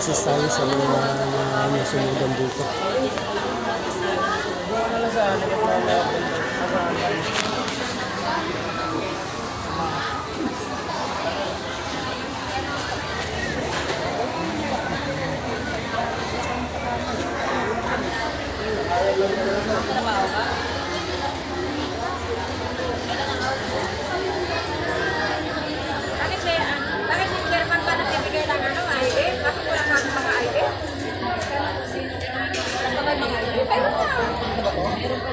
Assist tayo sa mga nasunugan dito. Bakit yung chairman ba nagbibigay ng ano, ID? Bakit wala kang mga ID? Sabay mga ID? Ay, wala. Meron pa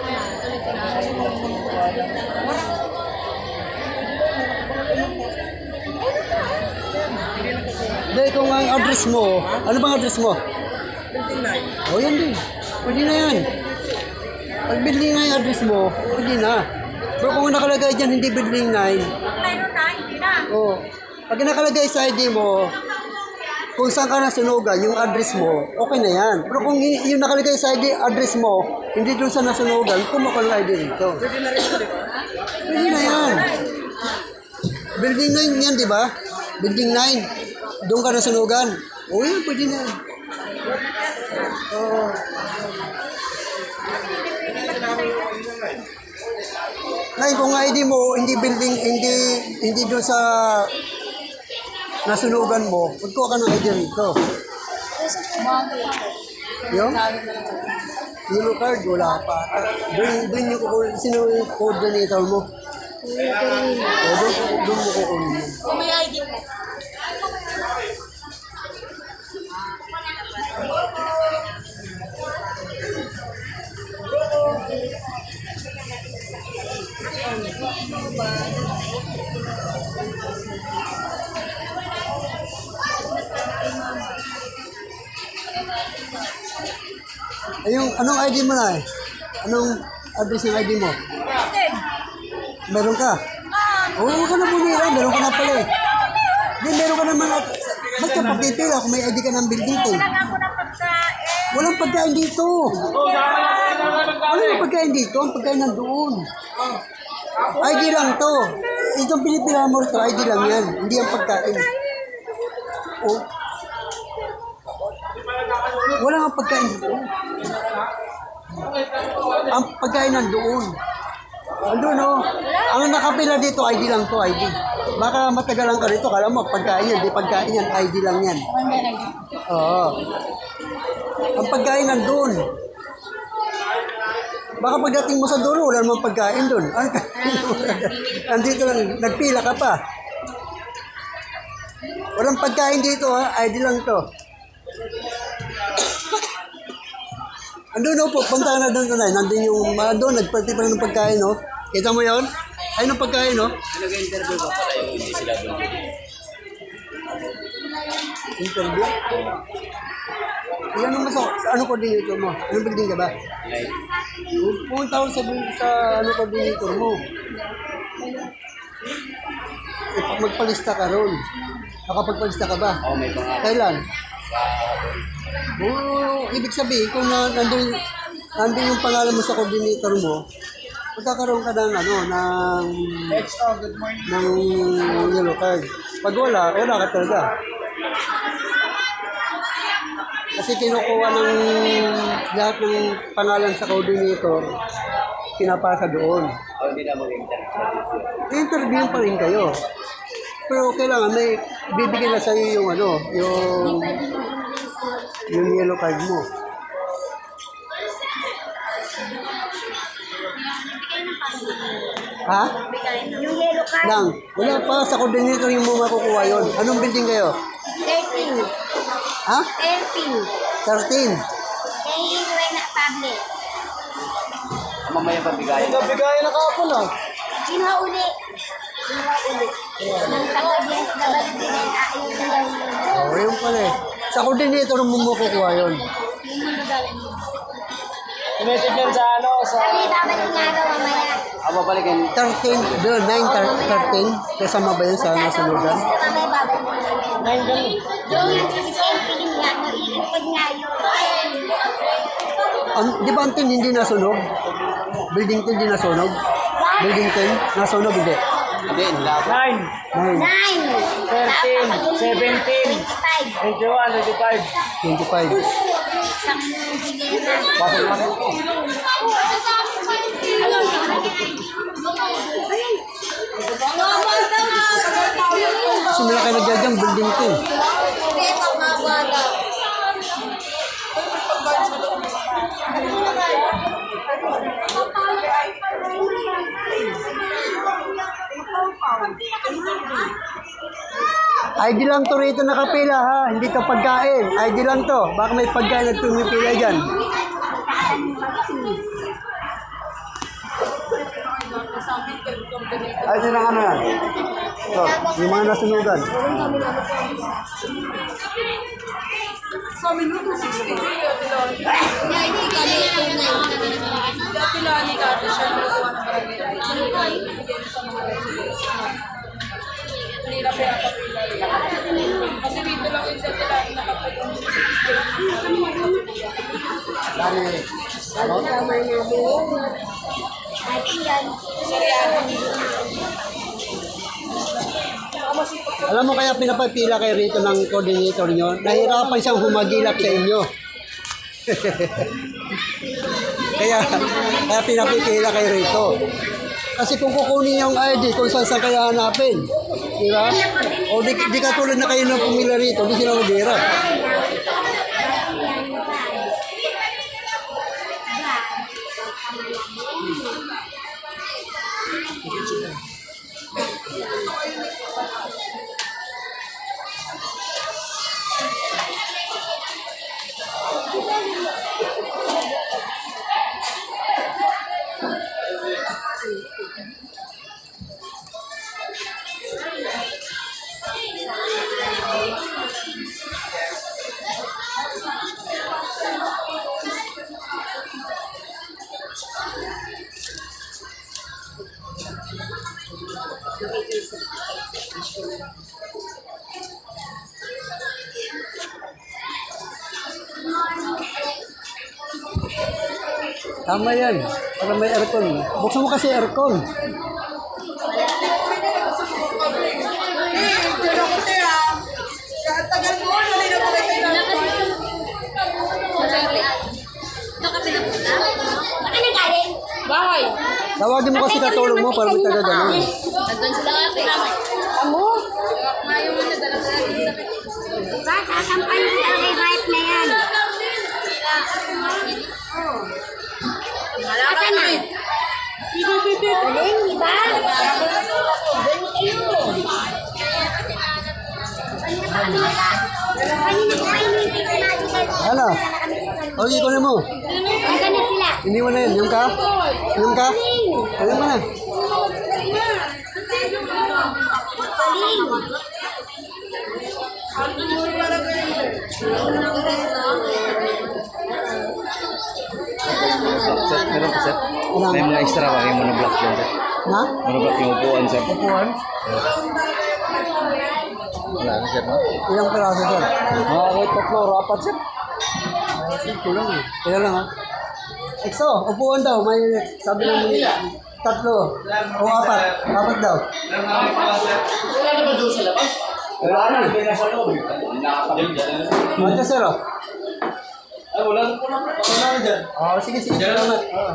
Hindi, kung ang address mo, ano bang address mo? Building 9. O, yan din. Pwede na yan. Pag building na yung address mo, pwede na. Pero kung nakalagay dyan, hindi building 9, Meron na, hindi na. o, pag nakalagay sa ID mo, kung saan ka nasunugan, yung address mo, okay na yan. Pero kung yung nakalagay sa ID, address mo, hindi doon sa nasunugan, kumuha ng ID dito. Pwede na rin ito, di ba? Pwede na yan. Building 9 yan, di ba? Building 9. Doon ka nasunugan. O yan, pwede na yan. Oo. Ngayon, kung ID mo, hindi building, hindi doon sa nasunugan mo, magkuha ka ng ID rito. Yung? Yellow card, wala pa. Doon yung kukunin, sino yung coordinator mo? O, doon mo kukunin. Kung may ID mo. Ay, yung, anong ID mo na eh? Anong address ng ID mo? Meron ka? Oo, ka na bumira. Meron ka na pala eh. Hindi, meron ka naman. Basta pagpipila kung may ID ka ng building to. Wala ako ng pagkain. Walang pagkain dito. Walang pagkain dito. Ang pagkain nandoon. ID lang to. Itong pinipila mo ito, ID lang yan. Hindi ang pagkain. Oh. Wala ang pagkain dito. Ang pagkain nandoon. Andun, no? Ang nakapila dito, ID lang to, ID. Baka matagalan ka dito, kala mo, pagkain yan, di pagkain yan, ID lang yan. Oo. Ang pagkain nandun. Baka pagdating mo sa dulo, wala namang pagkain dun. Andito lang, nagpila ka pa. Walang pagkain dito, ha? ID lang to. Andun, no, po, punta na doon, nandun yung, doon, nagpati pa ng pagkain, no? Kita mo yun? Ayun ang pagkain, no? Nag-interview ka pala yung hindi sila doon. Interview? Yan naman ano coordinator mo? Anong building ka ba? Like, Pumunta ako sa ano coordinator mo. Magpalista ka ron. Nakapagpalista ka ba? oh, may mga Kailan? Oo, ibig sabihin, kung nandun yung pangalan mo sa coordinator mo, magkakaroon ka ng good morning. ng yellow card. Pag wala ka talaga. Kasi kinukuha ng lahat ng pangalan sa coordinator, pinapasa doon. Oh, hindi na mag-interview sa DC. Interview pa rin kayo. Pero kailangan may bibigyan na sa'yo yung yung yellow card mo. Ha? Yung yellow card. Lang. Wala pa. Sa coordinator yung mga makukuha yun. Anong building kayo? 13. Ha? 13. 13. Kaya yung na public. Mamaya pabigayan. Nabigayan na kapon ah. Ginauli. Nang taga-DS na balik din ay ayun na daw yun. Oh, yun pala eh. Sa coordinator mo makukuha yun. Yung mga galing mo. Tumitignan sa ano, sa... Kami babalik nga daw mamaya. babalikin. 13, doon, 9, 13. Kasama ba yun sa nasunugan? Di ba ang 10 hindi nasunog? Building 10 hindi nasunog? Building 10, nasunog hindi? Hindi, nilabo. 9, 13, 17, 21, 25. 25. Pasok na ito. Simula kayo nagyadyang building 10. ID lang to rito nakapila ha, hindi to pagkain. ID lang to, baka may pagkain na tumipila dyan. ID lang ano yan? So, yung mga nasunugan. Sa minuto 60. Tilani kasi siya nagawa ng barangay. Kanila pinapapila. Kasi dito lang yung sa Tilani nakapagod. Alam mo kaya pinapapila kayo rito ng coordinator nyo? Nahirapan siyang humagilap sa inyo. kaya pinapipila kayo rito. Kasi kung kukunin yung ID, kung saan kaya hanapin. Di ba? O di katulad na kayo na pumila rito, di sila maghirap. Tama yan. Para may aircon. Buksan mo kasi aircon. Bahay. Tawagin mo kasi katulong mo para may taga ganun. Nandun sila kasi. Amo? Ngayon mo na dala-dala dito. Sasampain mo talaga yung right na yan. Wala ka na. Galing, di ba? Ano? Okay, ko na mo. Asan na sila? Hindi mo na yun. Yung ka? Yung ka? Alam mo na. Galing. Sir, meron po, sir. Ano? May mga extra ba kayo monoblock dyan, sir? Na? Monoblock yung upuan, sir. Upuan? Wala na, sir, no? Ilang peraso sir? Kahit 3, 4, sir. Ito lang eh. Kaya lang ha. Exo, upuan daw. May sabi ng 3 o 4. 4 daw. Wala na, hindi na sa loob. Ano sir oh? Ay, wala na po na. Wala na dyan. Oh, sige, sige. Salamat. Oh.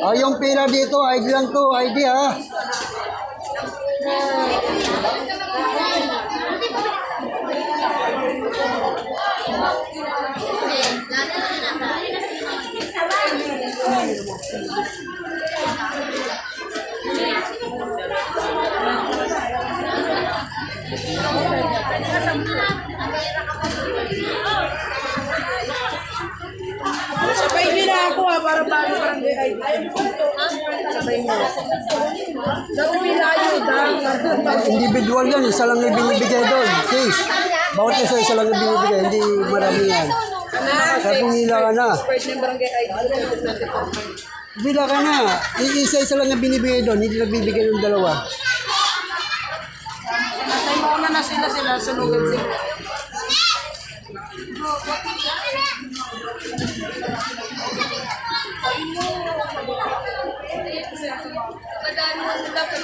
Oh, yung pila dito, ID lang to, ID ha. para bago barangay ID. Sabay mo. Dapat pila ayuda. Individual yan, isa lang yung binibigay doon. Case. Bawat isa lang yung binibigay, hindi marami yan. Kaya pumila ka na. First ng barangay ID. Pumila ka na. Isa lang yung binibigay doon, hindi nagbibigay ng dalawa. Natay mo na sila sunugan sila. Madami na dapat